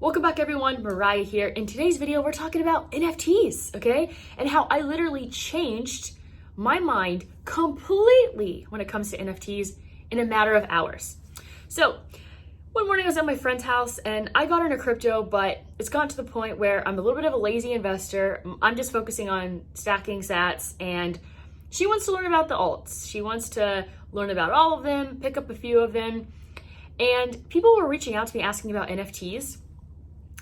Welcome back everyone, Mariah here. In today's video, we're talking about NFTs, okay? And how I literally changed my mind completely when it comes to NFTs in a matter of hours. So one morning I was at my friend's house and I got into crypto, but it's gotten to the point where I'm a little bit of a lazy investor. I'm just focusing on stacking sats, and she wants to learn about the alts. She wants to learn about all of them, pick up a few of them. And people were reaching out to me asking about NFTs.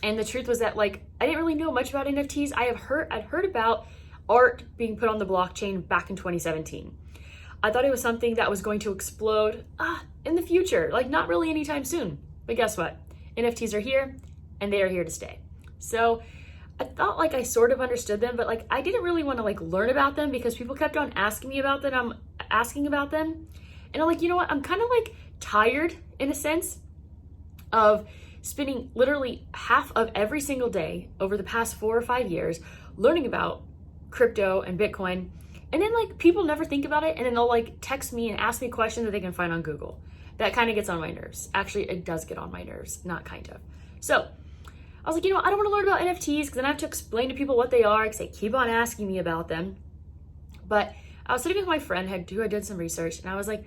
And the truth was that I didn't really know much about NFTs. I'd heard about art being put on the blockchain back in 2017. I thought it was something that was going to explode in the future, not really anytime soon. But guess what? NFTs are here and they are here to stay. So I thought I sort of understood them, but I didn't really want to learn about them because people kept on asking me about them. I'm asking about them. And I'm you know what? I'm kind of tired in a sense of spending literally half of every single day over the past 4 or 5 years learning about crypto and Bitcoin. And then people never think about it, and then they'll text me and ask me questions that they can find on Google. That kind of gets on my nerves. Actually, it does get on my nerves, not kind of. So I was I don't want to learn about NFTs because then I have to explain to people what they are because they keep on asking me about them. But I was sitting with my friend who had done some research, and I was I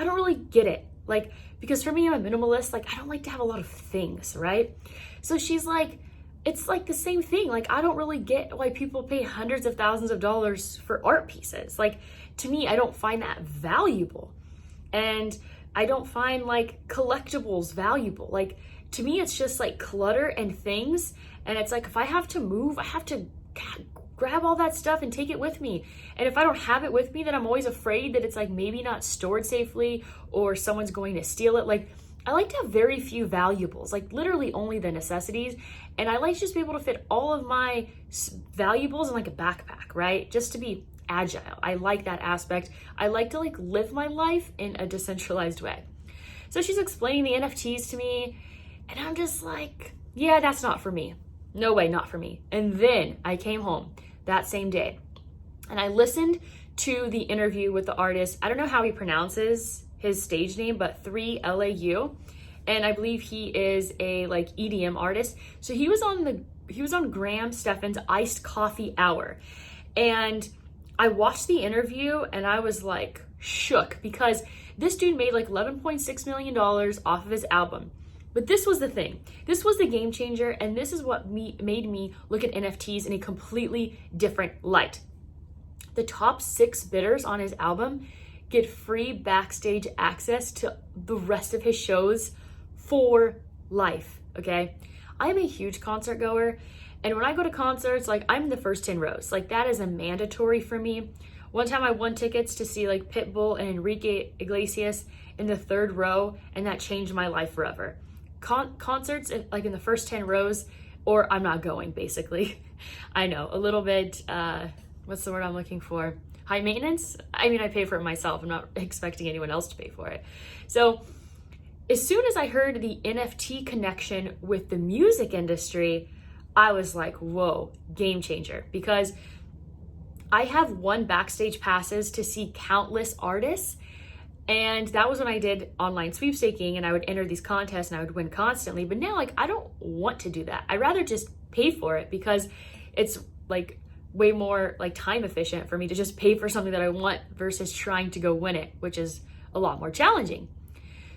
don't really get it. Because for me, I'm a minimalist, I don't like to have a lot of things, right? So she's it's the same thing. I don't really get why people pay hundreds of thousands of dollars for art pieces. To me, I don't find that valuable. And I don't find collectibles valuable. To me, it's just clutter and things. And it's if I have to move, I have to grab all that stuff and take it with me. And if I don't have it with me, then I'm always afraid that it's maybe not stored safely or someone's going to steal it. I like to have very few valuables, literally only the necessities. And I like to just be able to fit all of my valuables in a backpack, right? Just to be agile. I like that aspect. I like to live my life in a decentralized way. So she's explaining the NFTs to me, and I'm just yeah, that's not for me. No way, not for me. And then I came home that same day and I listened to the interview with the artist. I don't know how he pronounces his stage name, but 3LAU. And I believe he is a EDM artist. So he was on Graham Stephan's Iced Coffee Hour. And I watched the interview and I was shook because this dude made $11.6 million off of his album. But this was the thing. This was the game changer, and this is what made me look at NFTs in a completely different light. The top 6 bidders on his album get free backstage access to the rest of his shows for life, okay? I am a huge concert goer, and when I go to concerts, I'm in the first 10 rows. That is a mandatory for me. One time I won tickets to see Pitbull and Enrique Iglesias in the 3rd row, and that changed my life forever. Concerts in the first 10 rows, or I'm not going, basically. I know, a little bit, what's the word I'm looking for? High maintenance? I mean, I pay for it myself. I'm not expecting anyone else to pay for it. So as soon as I heard the NFT connection with the music industry, I was whoa, game changer. Because I have won backstage passes to see countless artists. And that was when I did online sweepstaking, and I would enter these contests and I would win constantly. But now, I don't want to do that. I'd rather just pay for it because it's way more time efficient for me to just pay for something that I want versus trying to go win it, which is a lot more challenging.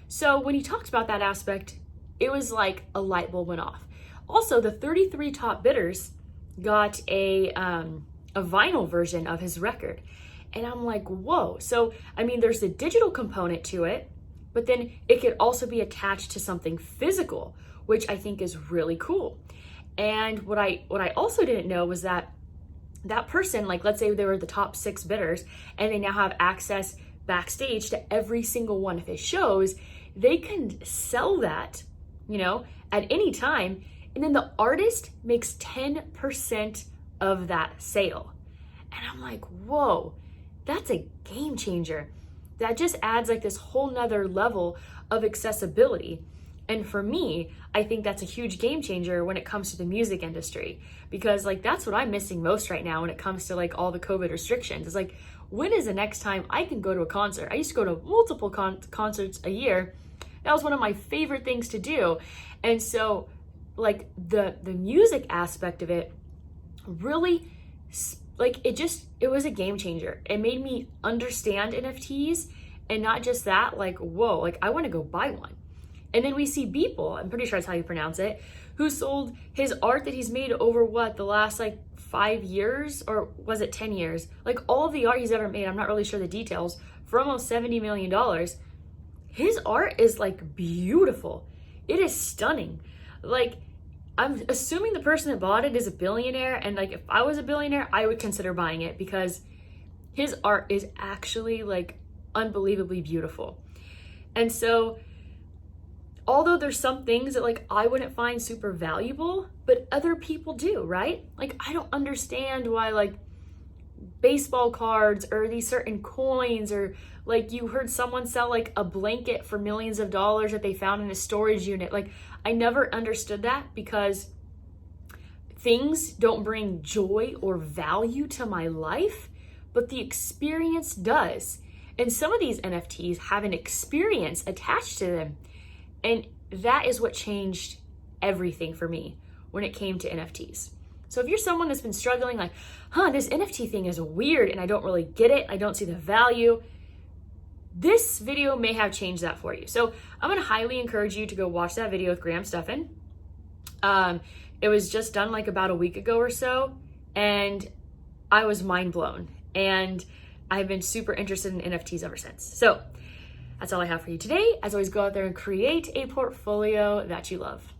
So when he talked about that aspect, it was a light bulb went off. Also, the 33 top bidders got a vinyl version of his record. And I'm whoa. So, I mean, there's the digital component to it, but then it could also be attached to something physical, which I think is really cool. And what I also didn't know was that person, let's say they were the top 6 bidders and they now have access backstage to every single one of his shows, they can sell that, at any time. And then the artist makes 10% of that sale. And I'm whoa. That's a game changer. That just adds this whole nother level of accessibility. And for me, I think that's a huge game changer when it comes to the music industry, because that's what I'm missing most right now when it comes to all the COVID restrictions. It's when is the next time I can go to a concert? I used to go to multiple concerts a year. That was one of my favorite things to do. And so like the music aspect of it really, like it was a game changer. It made me understand NFTs, and not just that, like, whoa, like I want to go buy one. And then we see BEEPLE, I'm pretty sure that's how you pronounce it, who sold his art that he's made over the last like 5 years, or was it 10 years? Like all of the art he's ever made, I'm not really sure the details, for almost $70 million. His art is like beautiful. It is stunning. Like, I'm assuming the person that bought it is a billionaire, and like if I was a billionaire, I would consider buying it because his art is actually like unbelievably beautiful. And so although there's some things that like I wouldn't find super valuable, but other people do, right? Like I don't understand why like baseball cards or these certain coins, or like you heard someone sell like a blanket for millions of dollars that they found in a storage unit. Like I never understood that, because things don't bring joy or value to my life, but the experience does. And some of these NFTs have an experience attached to them. And that is what changed everything for me when it came to NFTs. So if you're someone that's been struggling, like, this NFT thing is weird and I don't really get it, I don't see the value, this video may have changed that for you. So I'm gonna highly encourage you to go watch that video with Graham Stephan. It was just done like about a week ago or so, and I was mind blown. And I've been super interested in NFTs ever since. So that's all I have for you today. As always, go out there and create a portfolio that you love.